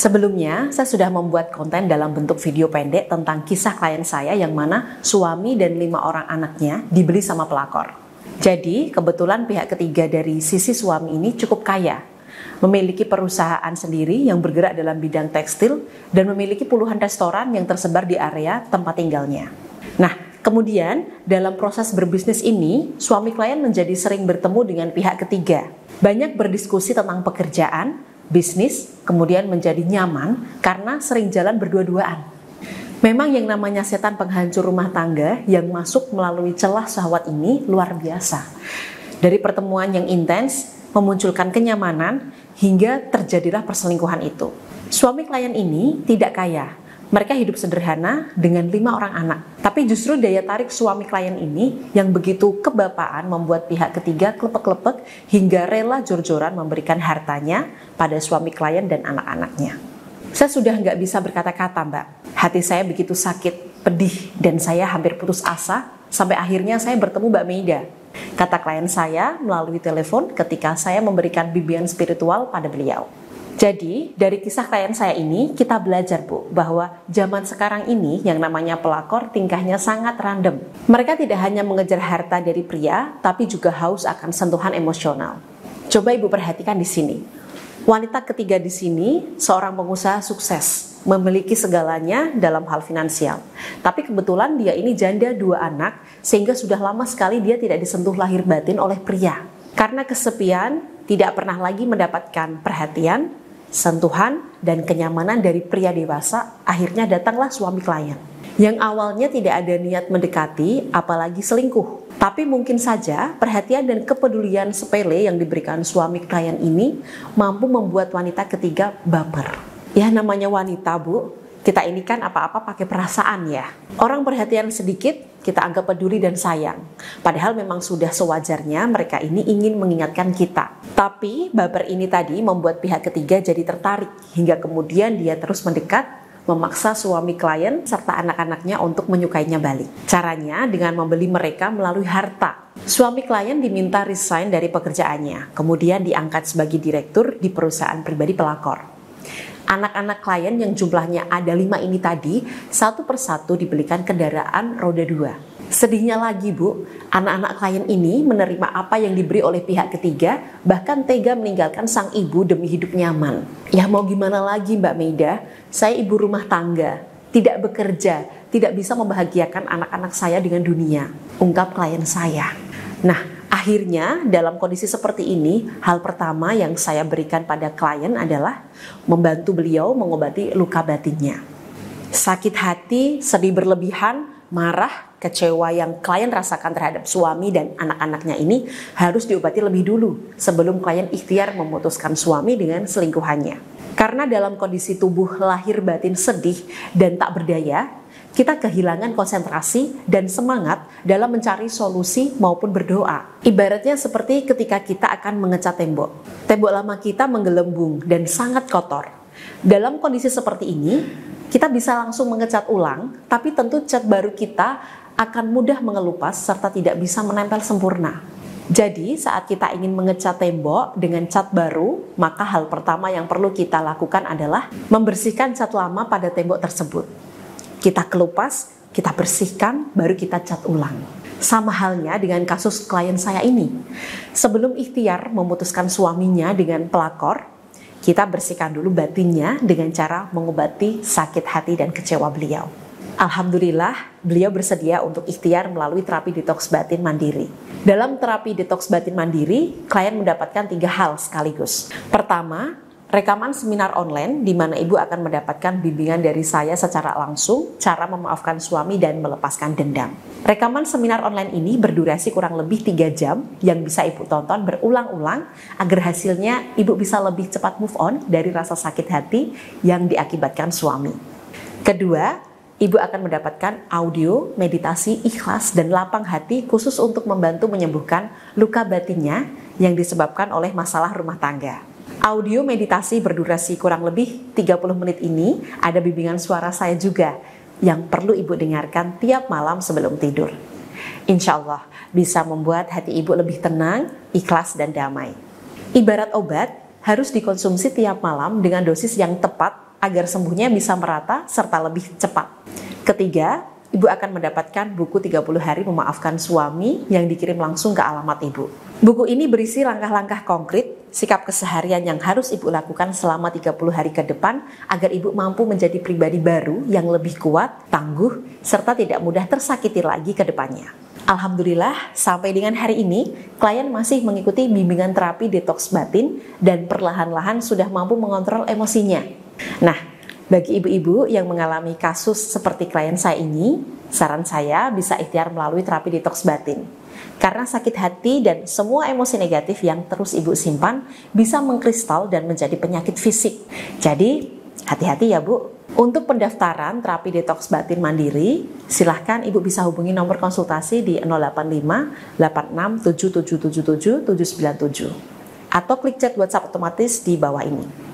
Sebelumnya, saya sudah membuat konten dalam bentuk video pendek tentang kisah klien saya yang mana suami dan 5 orang anaknya dibeli sama pelakor. Jadi, kebetulan pihak ketiga dari sisi suami ini cukup kaya, memiliki perusahaan sendiri yang bergerak dalam bidang tekstil dan memiliki puluhan restoran yang tersebar di area tempat tinggalnya. Nah, kemudian dalam proses berbisnis ini, suami klien menjadi sering bertemu dengan pihak ketiga. Banyak berdiskusi tentang pekerjaan, bisnis, kemudian menjadi nyaman karena sering jalan berdua-duaan. Memang yang namanya setan penghancur rumah tangga yang masuk melalui celah syahwat ini luar biasa. Dari pertemuan yang intens, memunculkan kenyamanan, hingga terjadilah perselingkuhan itu. Suami klien ini tidak kaya. Mereka hidup sederhana dengan 5 orang anak. Tapi justru daya tarik suami klien ini yang begitu kebapaan membuat pihak ketiga klepek-klepek hingga rela jor-joran memberikan hartanya pada suami klien dan anak-anaknya. Saya sudah nggak bisa berkata-kata, Mbak. Hati saya begitu sakit, pedih, dan saya hampir putus asa sampai akhirnya saya bertemu Mbak Meida. Kata klien saya melalui telepon ketika saya memberikan bimbingan spiritual pada beliau. Jadi, dari kisah klien saya ini, kita belajar, Bu, bahwa zaman sekarang ini yang namanya pelakor tingkahnya sangat random. Mereka tidak hanya mengejar harta dari pria, tapi juga haus akan sentuhan emosional. Coba Ibu perhatikan di sini. Wanita ketiga di sini, seorang pengusaha sukses, memiliki segalanya dalam hal finansial. Tapi kebetulan dia ini janda 2 anak, sehingga sudah lama sekali dia tidak disentuh lahir batin oleh pria. Karena kesepian, tidak pernah lagi mendapatkan perhatian, sentuhan, dan kenyamanan dari pria dewasa, akhirnya datanglah suami klien. Yang awalnya tidak ada niat mendekati, apalagi selingkuh. Tapi mungkin saja perhatian dan kepedulian sepele yang diberikan suami klien ini mampu membuat wanita ketiga baper. Ya namanya wanita, Bu, kita ini kan apa-apa pakai perasaan ya. Orang perhatian sedikit, kita anggap peduli dan sayang. Padahal memang sudah sewajarnya mereka ini ingin mengingatkan kita. Tapi baper ini tadi membuat pihak ketiga jadi tertarik hingga kemudian dia terus mendekat, memaksa suami klien serta anak-anaknya untuk menyukainya balik. Caranya dengan membeli mereka melalui harta. Suami klien diminta resign dari pekerjaannya, kemudian diangkat sebagai direktur di perusahaan pribadi pelakor. Anak-anak klien yang jumlahnya ada 5 ini tadi, satu persatu dibelikan kendaraan roda 2. Sedihnya lagi, Bu, anak-anak klien ini menerima apa yang diberi oleh pihak ketiga, bahkan tega meninggalkan sang ibu demi hidup nyaman. Ya mau gimana lagi, Mbak Meida, saya ibu rumah tangga, tidak bekerja, tidak bisa membahagiakan anak-anak saya dengan dunia, ungkap klien saya. Nah, akhirnya dalam kondisi seperti ini, hal pertama yang saya berikan pada klien adalah membantu beliau mengobati luka batinnya. Sakit hati, sedih berlebihan, marah, kecewa yang klien rasakan terhadap suami dan anak-anaknya ini harus diobati lebih dulu sebelum klien ikhtiar memutuskan suami dengan selingkuhannya. Karena dalam kondisi tubuh lahir batin sedih dan tak berdaya, kita kehilangan konsentrasi dan semangat dalam mencari solusi maupun berdoa. Ibaratnya seperti ketika kita akan mengecat tembok. Tembok lama kita menggelembung dan sangat kotor. Dalam kondisi seperti ini, kita bisa langsung mengecat ulang, tapi tentu cat baru kita akan mudah mengelupas serta tidak bisa menempel sempurna. Jadi saat kita ingin mengecat tembok dengan cat baru, maka hal pertama yang perlu kita lakukan adalah membersihkan cat lama pada tembok tersebut. Kita kelupas, kita bersihkan, baru kita cat ulang. Sama halnya dengan kasus klien saya ini. Sebelum ikhtiar memutuskan suaminya dengan pelakor, kita bersihkan dulu batinnya dengan cara mengobati sakit hati dan kecewa beliau. Alhamdulillah, beliau bersedia untuk ikhtiar melalui terapi detoks batin mandiri. Dalam terapi detoks batin mandiri, klien mendapatkan 3 hal sekaligus. Pertama, rekaman seminar online di mana Ibu akan mendapatkan bimbingan dari saya secara langsung, cara memaafkan suami dan melepaskan dendam. Rekaman seminar online ini berdurasi kurang lebih 3 jam yang bisa Ibu tonton berulang-ulang agar hasilnya Ibu bisa lebih cepat move on dari rasa sakit hati yang diakibatkan suami. Kedua, Ibu akan mendapatkan audio, meditasi, ikhlas, dan lapang hati khusus untuk membantu menyembuhkan luka batinnya yang disebabkan oleh masalah rumah tangga. Audio meditasi berdurasi kurang lebih 30 menit ini ada bimbingan suara saya juga yang perlu Ibu dengarkan tiap malam sebelum tidur. Insya Allah bisa membuat hati Ibu lebih tenang, ikhlas, dan damai. Ibarat obat harus dikonsumsi tiap malam dengan dosis yang tepat agar sembuhnya bisa merata serta lebih cepat. Ketiga, Ibu akan mendapatkan buku 30 hari memaafkan suami yang dikirim langsung ke alamat Ibu. Buku ini berisi langkah-langkah konkret, sikap keseharian yang harus Ibu lakukan selama 30 hari ke depan agar Ibu mampu menjadi pribadi baru yang lebih kuat, tangguh, serta tidak mudah tersakiti lagi ke depannya. Alhamdulillah, sampai dengan hari ini, klien masih mengikuti bimbingan terapi detoks batin dan perlahan-lahan sudah mampu mengontrol emosinya. Nah, bagi ibu-ibu yang mengalami kasus seperti klien saya ini, saran saya bisa ikhtiar melalui terapi detoks batin. Karena sakit hati dan semua emosi negatif yang terus ibu simpan bisa mengkristal dan menjadi penyakit fisik. Jadi, hati-hati ya Bu. Untuk pendaftaran terapi detoks batin mandiri, silahkan ibu bisa hubungi nomor konsultasi di 085 86 7777 797 atau klik chat WhatsApp otomatis di bawah ini.